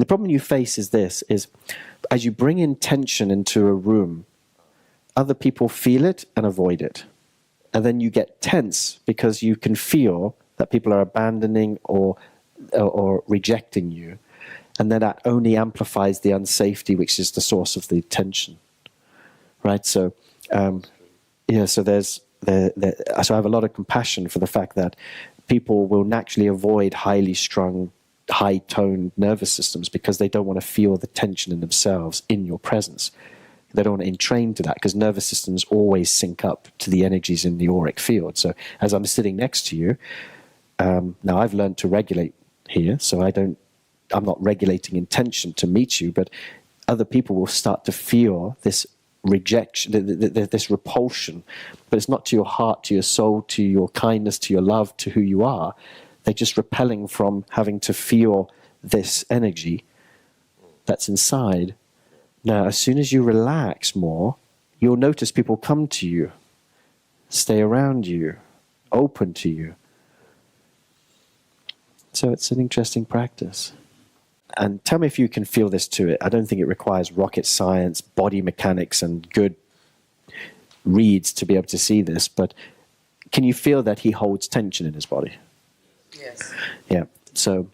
The problem you face is this, is as you bring in tension into a room, other people feel it and avoid it. And then you get tense because you can feel that people are abandoning or rejecting you. And then that only amplifies the unsafety, which is the source of the tension. Right? So, yeah, so so I have a lot of compassion for the fact that people will naturally avoid highly strung, high-toned nervous systems because they don't want to feel the tension in themselves in your presence. They don't want to entrain to that because nervous systems always sync up to the energies in the auric field. So as I'm sitting next to you, now I've learned to regulate here, so I'm not regulating intention to meet you, but other people will start to feel this rejection, this repulsion, but it's not to your heart, to your soul, to your kindness, to your love, to who you are. They're just repelling from having to feel this energy that's inside. Now, as soon as you relax more, you'll notice people come to you, stay around you, open to you. So it's an interesting practice. And tell me if you can feel this to it. I don't think it requires rocket science, body mechanics, and good reads to be able to see this, but can you feel that he holds tension in his body? Yes. Yeah. So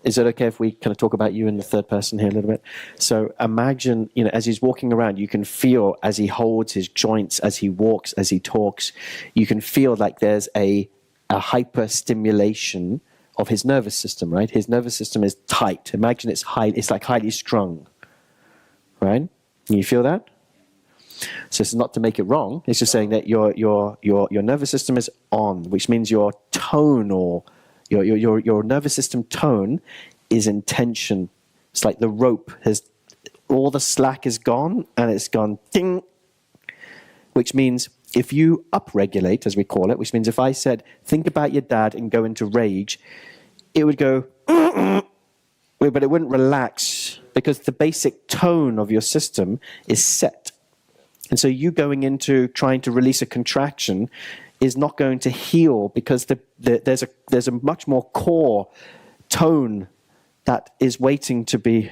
is it okay if we kind of talk about you in the third person here a little bit? So imagine, as he's walking around, you can feel as he holds his joints, as he walks, as he talks, you can feel like there's a hyper stimulation of his nervous system, right? His nervous system is tight. Imagine it's like highly strung, right? Can you feel that? So it's not to make it wrong. It's just saying that your nervous system is on, which means your tone or your nervous system tone is in tension. It's like the rope all the slack is gone and it's gone ding, which means if you upregulate, as we call it, which means if I said, think about your dad and go into rage, it would go, but it wouldn't relax because the basic tone of your system is set. And so you going into trying to release a contraction is not going to heal because there's a much more core tone that is waiting to be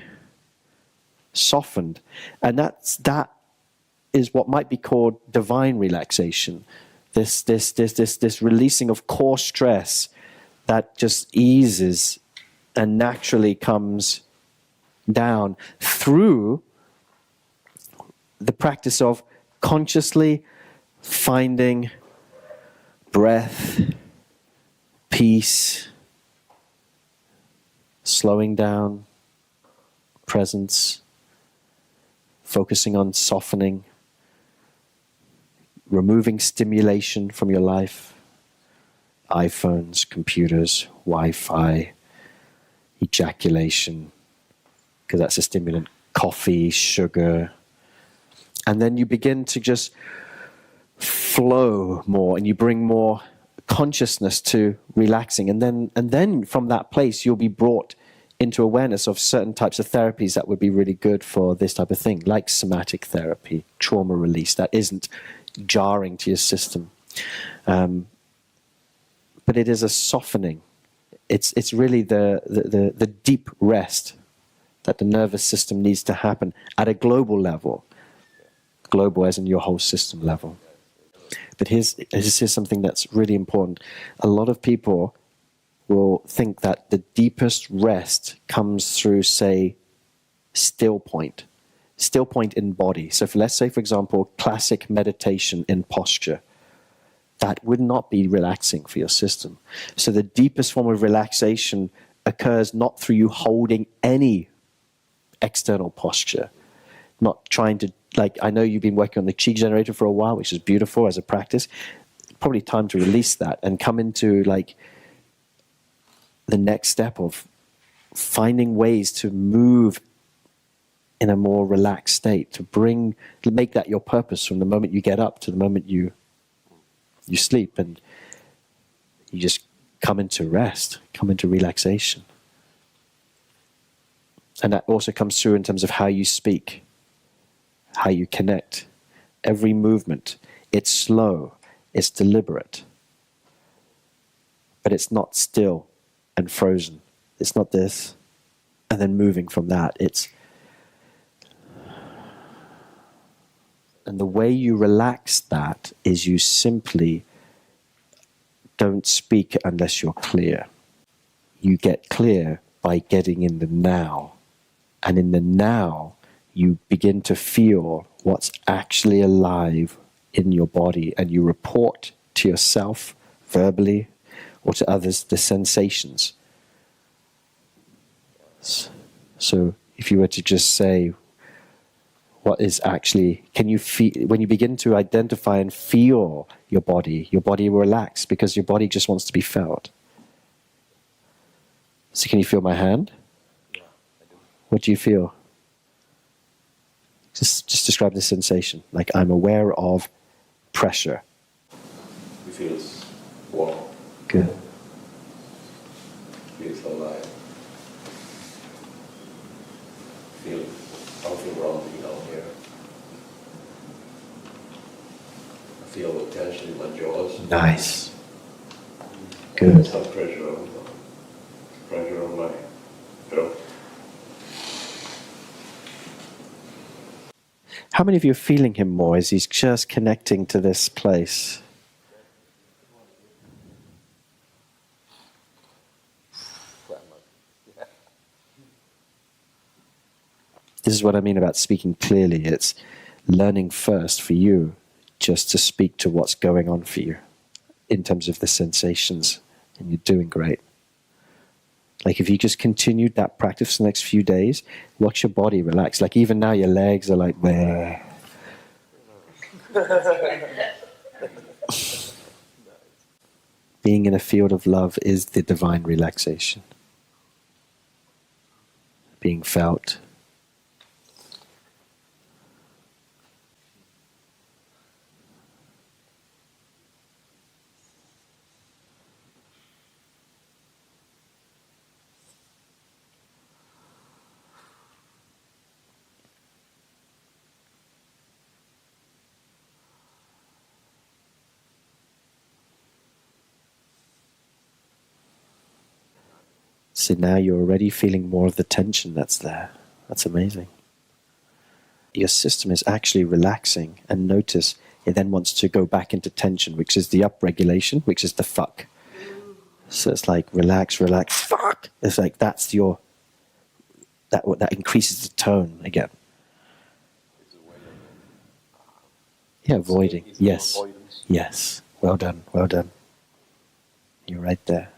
softened. And that is what might be called divine relaxation. This releasing of core stress that just eases and naturally comes down through the practice of consciously finding breath, peace, slowing down, presence, focusing on softening, removing stimulation from your life, iPhones, computers, Wi-Fi, ejaculation, because that's a stimulant, coffee, sugar. And then you begin to just flow more and you bring more consciousness to relaxing. And then from that place, you'll be brought into awareness of certain types of therapies that would be really good for this type of thing, like somatic therapy, trauma release, that isn't jarring to your system. But it is a softening. It's really the deep rest that the nervous system needs to happen at a global level. Global as in your whole system level. But here's something that's really important. A lot of people will think that the deepest rest comes through, say, still point in body. So let's say, for example, classic meditation in posture. That would not be relaxing for your system. So the deepest form of relaxation occurs not through you holding any external posture, not trying to, like, I know you've been working on the chi generator for a while, which is beautiful as a practice. Probably time to release that and come into like the next step of finding ways to move in a more relaxed state, to make that your purpose from the moment you get up to the moment you sleep, and you just come into rest, come into relaxation. And that also comes through in terms of how you speak, how you connect. Every movement, it's slow, it's deliberate, but it's not still and frozen. It's not this. And then moving from that, and the way you relax that is you simply don't speak unless you're clear. You get clear by getting in the now. And in the now, you begin to feel what's actually alive in your body, and you report to yourself verbally or to others the sensations. So if you were to just say, what is actually, can you feel, when you begin to identify and feel your body will relax because your body just wants to be felt. So can you feel my hand? Yeah, I do. What do you feel? Just describe the sensation. Like, I'm aware of pressure. It feels warm. Good. Feels alive. Feel something rumbling down here. I feel the tension in my jaws. Nice. Good. Some pressure on my throat. How many of you are feeling him more as he's just connecting to this place? This is what I mean about speaking clearly. It's learning first for you just to speak to what's going on for you in terms of the sensations, and you're doing great. Like, if you just continued that practice for the next few days, watch your body relax. Like, even now your legs are like, bleh. Being in a field of love is the divine relaxation. Being felt. So now you're already feeling more of the tension that's there. That's amazing. Your system is actually relaxing, and notice it then wants to go back into tension, which is the upregulation, which is the fuck. So it's like relax, relax, fuck. It's like that's your, that increases the tone again. Yeah, avoiding. Yes. Yes. Well done. Well done. You're right there.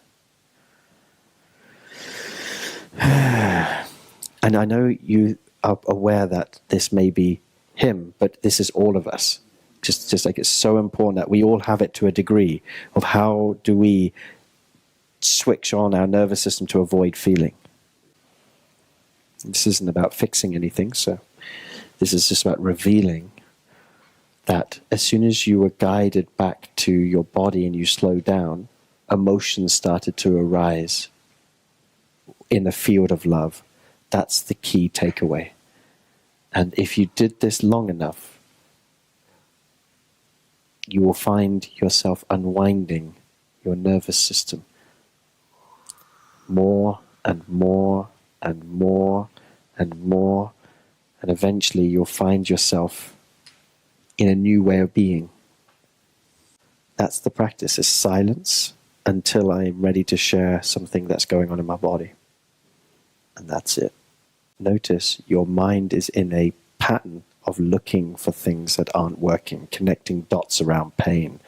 And I know you are aware that this may be him, but this is all of us. Just like it's so important that we all have it to a degree of how do we switch on our nervous system to avoid feeling. This isn't about fixing anything, so this is just about revealing that as soon as you were guided back to your body and you slowed down, emotions started to arise in the field of love. That's the key takeaway. And if you did this long enough, you will find yourself unwinding your nervous system more and more and more and more, and eventually you'll find yourself in a new way of being. That's the practice, is silence until I'm ready to share something that's going on in my body. And that's it. Notice your mind is in a pattern of looking for things that aren't working, connecting dots around pain,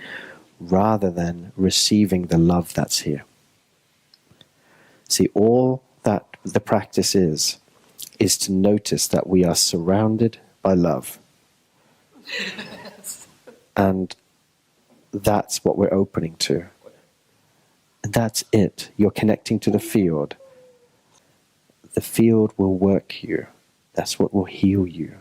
rather than receiving the love that's here. See, all that the practice is to notice that we are surrounded by love. And that's what we're opening to. And that's it. You're connecting to the field. The field will work you. That's what will heal you.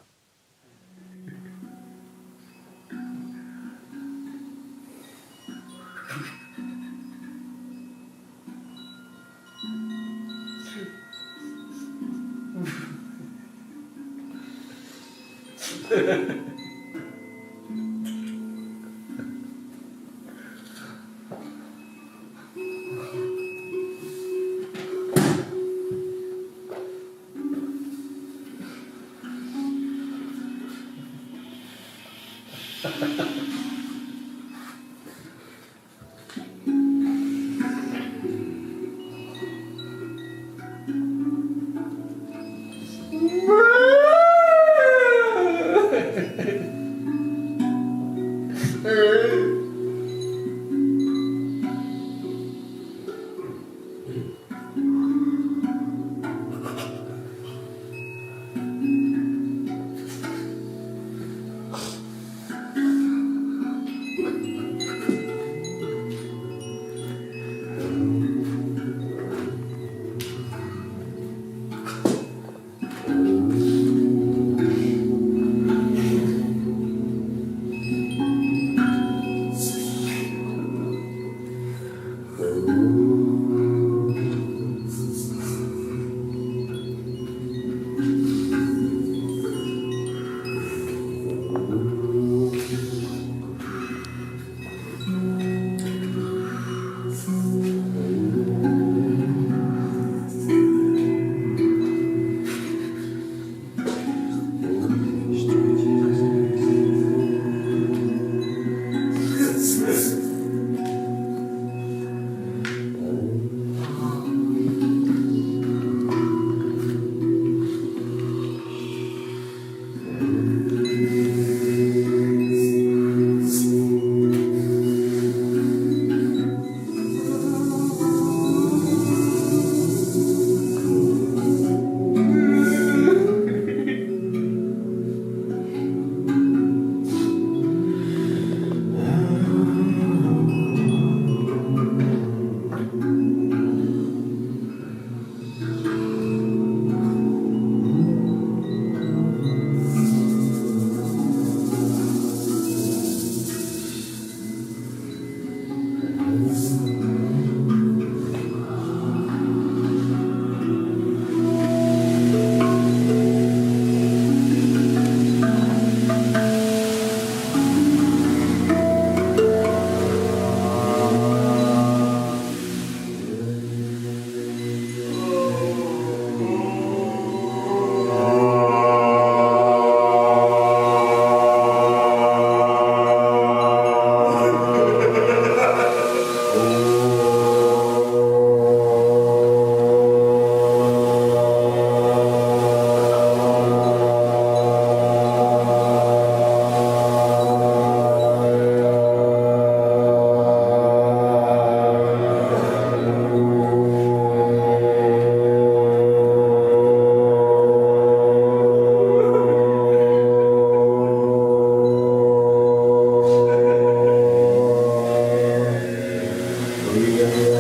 Yeah.